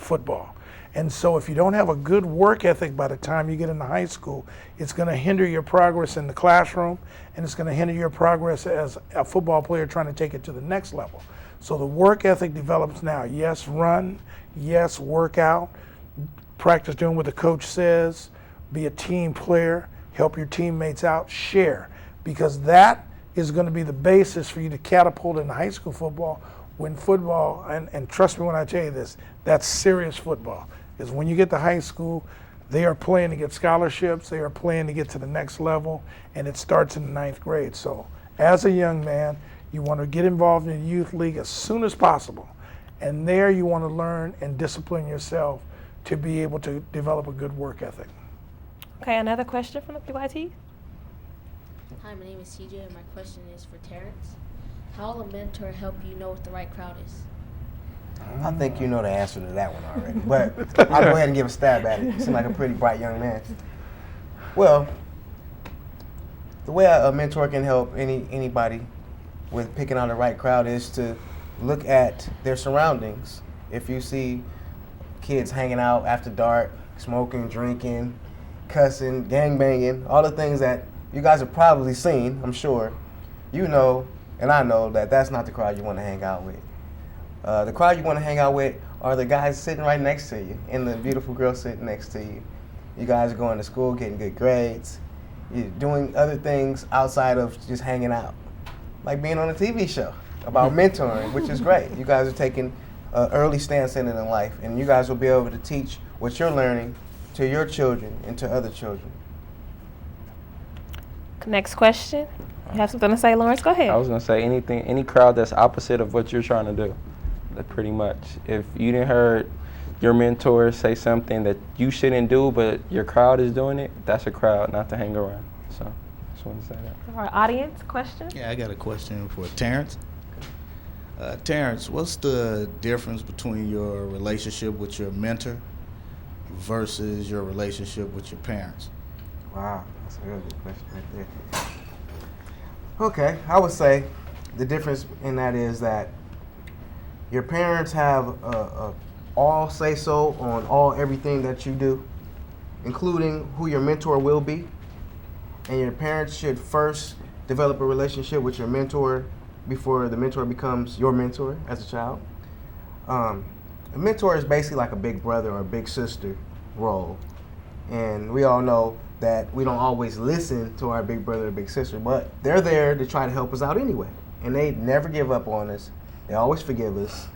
football. And so if you don't have a good work ethic by the time you get into high school, it's going to hinder your progress in the classroom, and it's going to hinder your progress as a football player trying to take it to the next level. So the work ethic develops now. Yes, run. Yes, work out. Practice doing what the coach says. Be a team player. Help your teammates out. Share. Because that is going to be the basis for you to catapult into high school football when football, and trust me when I tell you this, that's serious football. Is when you get to high school, they are playing to get scholarships, they are playing to get to the next level, and it starts in the 9th grade. So as a young man, you want to get involved in the youth league as soon as possible. And there you want to learn and discipline yourself to be able to develop a good work ethic. Okay, another question from the YT? Hi, my name is CJ, and my question is for Terrence. How will a mentor help you know what the right crowd is? I think you know the answer to that one already, but I'll go ahead and give a stab at it. You seem like a pretty bright young man. Well, the way a mentor can help anybody with picking out the right crowd is to look at their surroundings. If you see kids hanging out after dark, smoking, drinking, cussing, gangbanging, all the things that you guys have probably seen, I'm sure, you know, and I know that that's not the crowd you want to hang out with. The crowd you want to hang out with are the guys sitting right next to you and the beautiful girl sitting next to you. You guys are going to school, getting good grades. You're doing other things outside of just hanging out, like being on a TV show about mentoring, which is great. You guys are taking an early stance in it in life, and you guys will be able to teach what you're learning to your children and to other children. Next question. You have something to say, Lawrence? Go ahead. I was going to say any crowd that's opposite of what you're trying to do, pretty much. If you didn't heard your mentor say something that you shouldn't do, but your crowd is doing it, that's a crowd not to hang around. So I just want to say that. Our audience question? Yeah, I got a question for Terrence. Terrence, what's the difference between your relationship with your mentor versus your relationship with your parents? Wow, that's a really good question right there. Okay, I would say the difference in that is that your parents have all say-so on everything that you do, including who your mentor will be. And your parents should first develop a relationship with your mentor before the mentor becomes your mentor as a child. A mentor is basically like a big brother or a big sister role. And we all know that we don't always listen to our big brother or big sister, but they're there to try to help us out anyway. And they never give up on us. They always forgive us.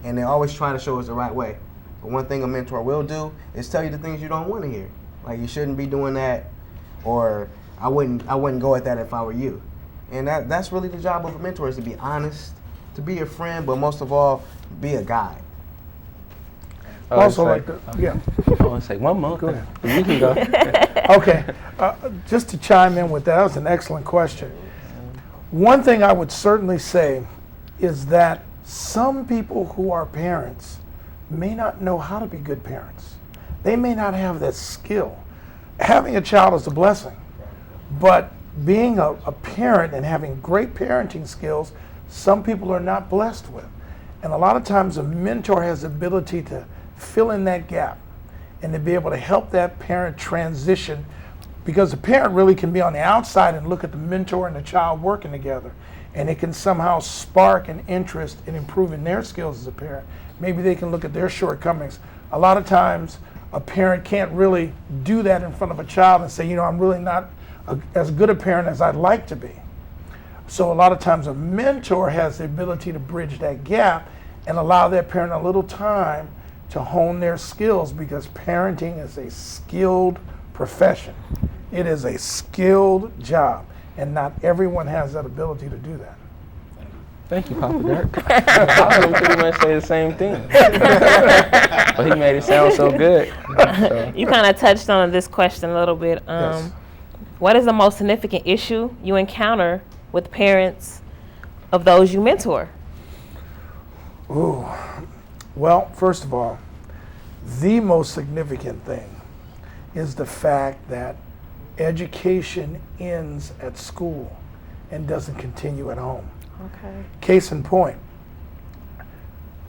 And they always try to show us the right way. But one thing a mentor will do is tell you the things you don't want to hear. Like, you shouldn't be doing that, or I wouldn't go at that if I were you. And that's really the job of a mentor, is to be honest, to be a friend, but most of all, be a guide. Also, like yeah. I want to say one more. Go ahead. You can go. Okay, just to chime in with that was an excellent question. One thing I would certainly say is that some people who are parents may not know how to be good parents. They may not have that skill. Having a child is a blessing, but being a parent and having great parenting skills, some people are not blessed with. And a lot of times a mentor has the ability to fill in that gap and to be able to help that parent transition, because the parent really can be on the outside and look at the mentor and the child working together, and it can somehow spark an interest in improving their skills as a parent. Maybe they can look at their shortcomings. A lot of times a parent can't really do that in front of a child and say, you know, I'm really not as good a parent as I'd like to be. So a lot of times a mentor has the ability to bridge that gap and allow that parent a little time to hone their skills, because parenting is a skilled profession. It is a skilled job, and not everyone has that ability to do that. Thank you, Papa Dirk. I was going to pretty much say the same thing. But he made it sound so good. So. You kind of touched on this question a little bit. Yes. What is the most significant issue you encounter with parents of those you mentor? Ooh. Well, first of all, the most significant thing is the fact that education ends at school and doesn't continue at home. Okay. Case in point,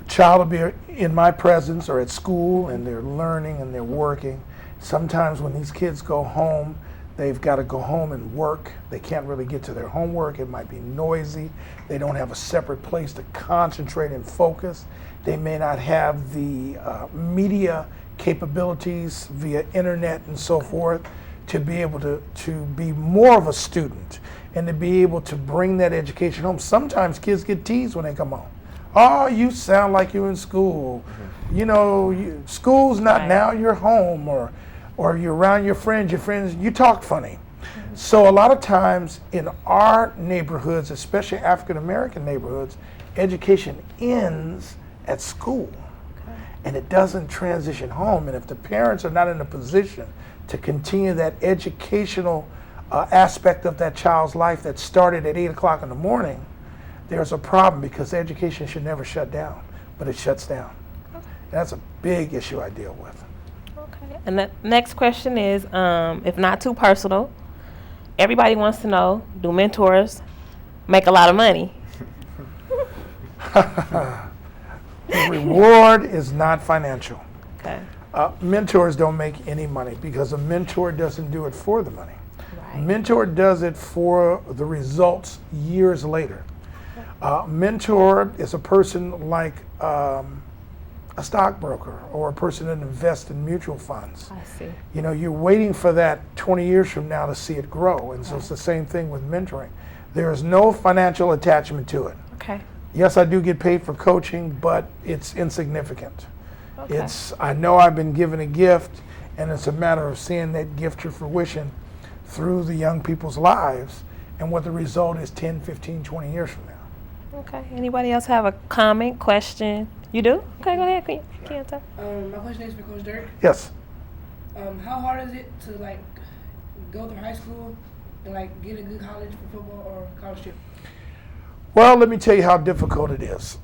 child will be in my presence or at school, and they're learning and they're working. Sometimes when these kids go home, they've got to go home and work. They can't really get to their homework. It might be noisy. They don't have a separate place to concentrate and focus. They may not have the media capabilities via internet and so forth to be able to be more of a student and to be able to bring that education home. Sometimes kids get teased when they come home. Oh, you sound like you're in school. You know, school's not Right. now, you're home, or you're around your friends, you talk funny. So a lot of times in our neighborhoods, especially African American neighborhoods, education ends at school. And it doesn't transition home. And if the parents are not in a position to continue that educational aspect of that child's life that started at 8 o'clock in the morning, there's a problem, because education should never shut down, but it shuts down. That's a big issue I deal with. Okay. And the next question is, if not too personal, everybody wants to know, do mentors make a lot of money? The reward is not financial. Okay. Mentors don't make any money, because a mentor doesn't do it for the money. Right. Mentor does it for the results years later. Mentor is a person like a stockbroker or a person that invests in mutual funds. I see. You know, you're waiting for that 20 years from now to see it grow. And so it's the same thing with mentoring. There is no financial attachment to it. Okay. Yes, I do get paid for coaching, but it's insignificant. Okay. I know I've been given a gift, and it's a matter of seeing that gift to fruition through the young people's lives and what the result is 10, 15, 20 years from now. Okay. Anybody else have a comment, question? You do? Okay, go ahead. Can't talk. My question is for Coach Dirk. Yes. How hard is it to like go through high school and like get a good college for football or scholarship? Well, let me tell you how difficult it is.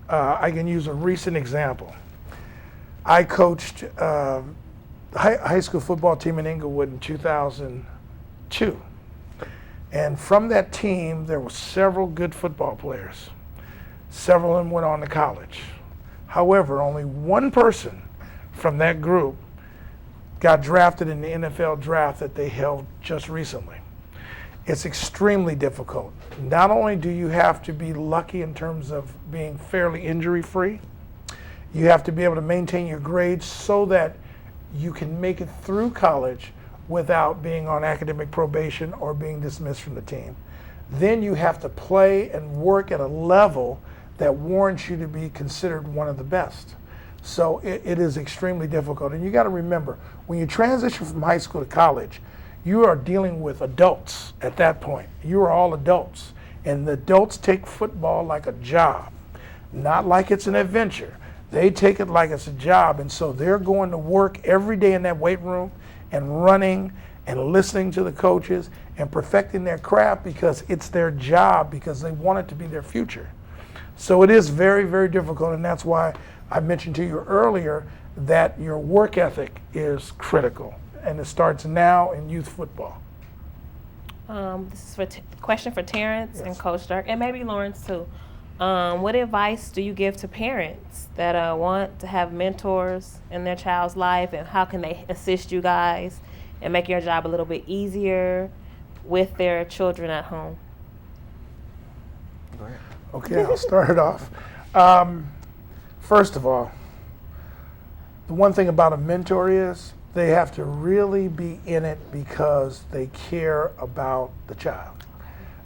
I can use a recent example. I coached a high school football team in Inglewood in 2002. And from that team, there were several good football players. Several of them went on to college. However, only one person from that group got drafted in the NFL draft that they held just recently. It's extremely difficult. Not only do you have to be lucky in terms of being fairly injury-free, you have to be able to maintain your grades so that you can make it through college without being on academic probation or being dismissed from the team. Then you have to play and work at a level that warrants you to be considered one of the best. So it is extremely difficult. And you got to remember, when you transition from high school to college, you are dealing with adults at that point. You are all adults. And the adults take football like a job, not like it's an adventure. They take it like it's a job. And so they're going to work every day in that weight room and running and listening to the coaches and perfecting their craft because it's their job, because they want it to be their future. So it is very, very difficult. And that's why I mentioned to you earlier that your work ethic is critical. And it starts now in youth football. This is for question for Terrence Yes. and Coach Dirk, and maybe Lawrence too. What advice do you give to parents that want to have mentors in their child's life, and how can they assist you guys and make your job a little bit easier with their children at home? Go ahead. Okay, I'll start it off. First of all, the one thing about a mentor is they have to really be in it because they care about the child.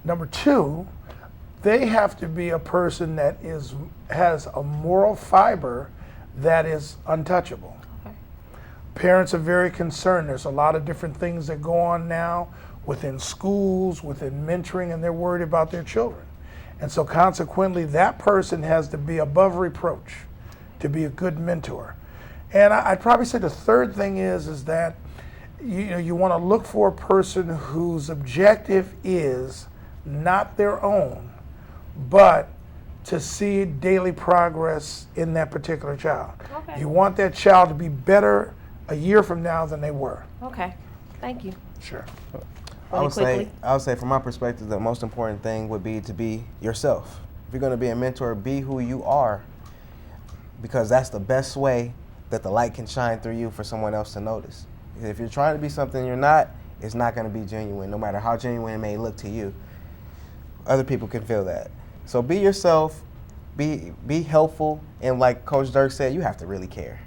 Number two, they have to be a person that has a moral fiber that is untouchable. Okay. Parents are very concerned. There's a lot of different things that go on now within schools, within mentoring, and they're worried about their children. And so consequently, that person has to be above reproach to be a good mentor. And I'd probably say the third thing is that you want to look for a person whose objective is not their own, but to see daily progress in that particular child. Okay. You want that child to be better a year from now than they were. Okay. Thank you. Sure. I would say from my perspective, the most important thing would be to be yourself. If you're going to be a mentor, be who you are. because that's the best way that the light can shine through you for someone else to notice. If you're trying to be something you're not, it's not going to be genuine, no matter how genuine it may look to you. Other people can feel that. So be yourself, be helpful, and like Coach Dirk said, you have to really care.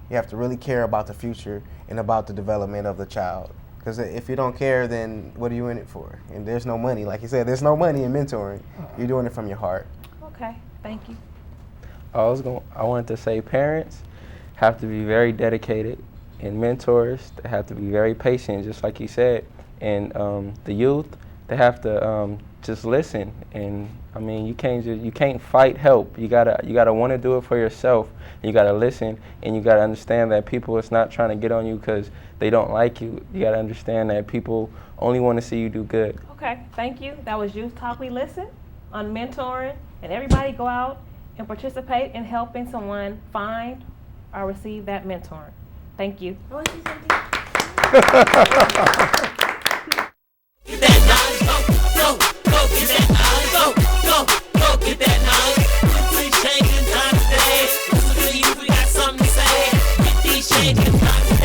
You have to really care about the future and about the development of the child. Because if you don't care, then what are you in it for? And there's no money. Like you said, there's no money in mentoring. You're doing it from your heart. Okay, thank you. I wanted to say parents have to be very dedicated, and mentors, they have to be very patient, just like you said. And the youth, they have to just listen. And I mean, you can't fight help. You gotta want to do it for yourself. You gotta listen, and you gotta understand that people is not trying to get on you because they don't like you. You gotta understand that people only want to see you do good. Okay, thank you. That was Youth Talk We Listen on mentoring, and everybody go out and participate in helping someone find or receive that mentoring. Thank you. I want to say something. Get that knowledge, go, get that knowledge, go, get that knowledge. Get these changes, time today. Listen to you, we got something to say. Get these changes, time today.